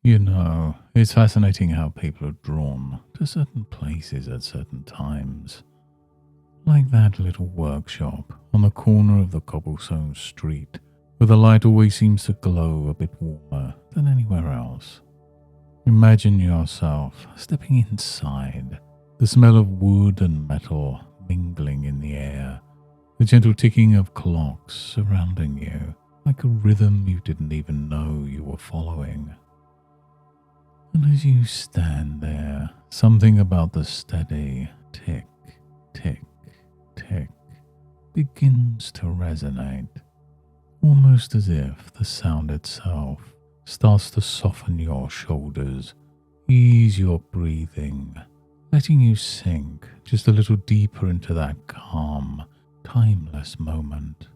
It's fascinating how people are drawn to certain places at certain times. Like that little workshop on the corner of the cobblestone street, where the light always seems to glow a bit warmer than anywhere else. Imagine yourself stepping inside, the smell of wood and metal mingling in the air, the gentle ticking of clocks surrounding you, like a rhythm you didn't even know you were following. And as you stand there, something about the steady tick, tick, tick begins to resonate, almost as if the sound itself starts to soften your shoulders, ease your breathing, letting you sink just a little deeper into that calm, timeless moment.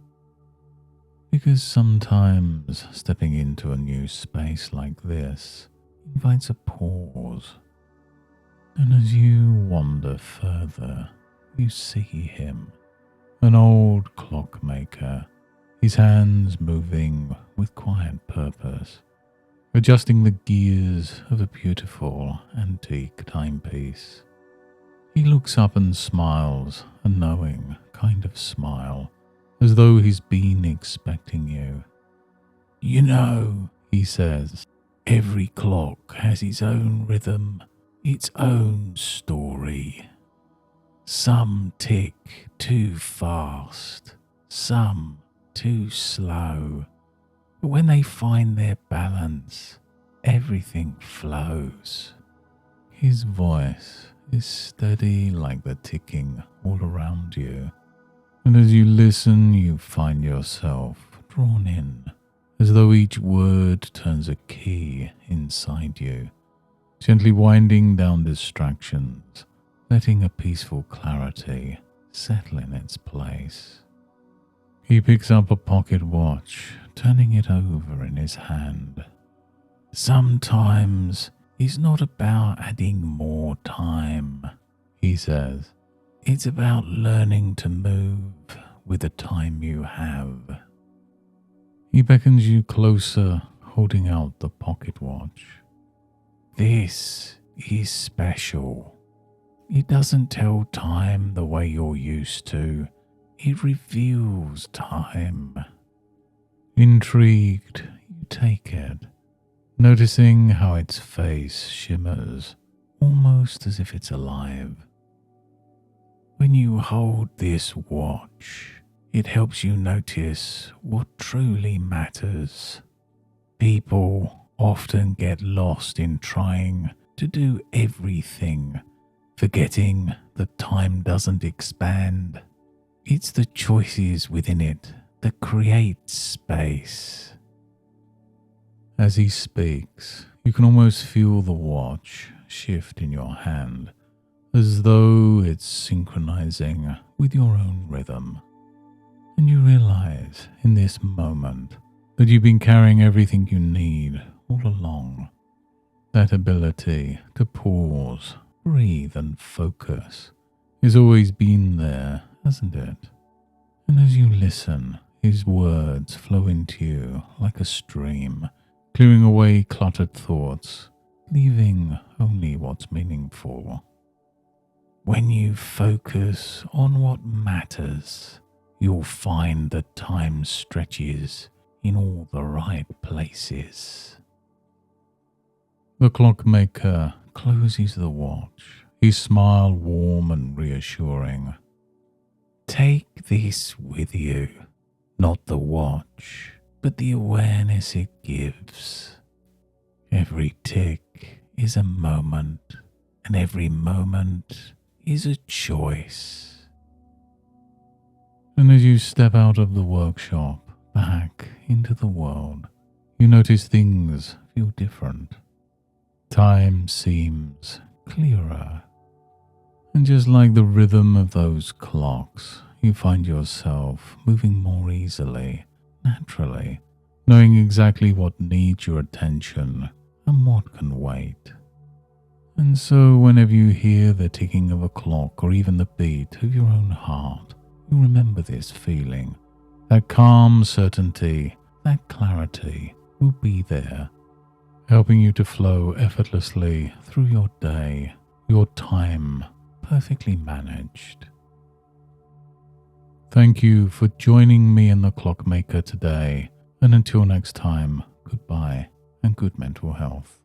Because sometimes stepping into a new space like this invites a pause, and as you wander further, you see him, an old clockmaker, his hands moving with quiet purpose, adjusting the gears of a beautiful antique timepiece. He looks up and smiles, a knowing kind of smile, as though he's been expecting you. He says, every clock has its own rhythm, its own story. Some tick too fast, some too slow. But when they find their balance, everything flows. His voice is steady like the ticking all around you. And as you listen, you find yourself drawn in, as though each word turns a key inside you, gently winding down distractions, letting a peaceful clarity settle in its place. He picks up a pocket watch, turning it over in his hand. Sometimes it's not about adding more time, he says. It's about learning to move with the time you have. He beckons you closer, holding out the pocket watch. This is special. It doesn't tell time the way you're used to. It reveals time. Intrigued, you take it, noticing how its face shimmers, almost as if it's alive. When you hold this watch, it helps you notice what truly matters. People often get lost in trying to do everything, forgetting that time doesn't expand. It's the choices within it that create space. As he speaks, you can almost feel the watch shift in your hand, as though it's synchronizing with your own rhythm. And you realize in this moment that you've been carrying everything you need all along. That ability to pause, breathe and focus has always been there, hasn't it? And as you listen, his words flow into you like a stream, clearing away cluttered thoughts, leaving only what's meaningful. When you focus on what matters, you'll find that time stretches in all the right places. The clockmaker closes the watch, his smile warm and reassuring. Take this with you, not the watch, but the awareness it gives. Every tick is a moment, and every moment is a choice. And as you step out of the workshop, back into the world, you notice things feel different. Time seems clearer. And just like the rhythm of those clocks, you find yourself moving more easily, naturally, knowing exactly what needs your attention and what can wait. And so whenever you hear the ticking of a clock or even the beat of your own heart, you remember this feeling. That calm certainty, that clarity will be there. helping you to flow effortlessly through your day, your time perfectly managed. Thank you for joining me in the Clockmaker today, and until next time, goodbye and good mental health.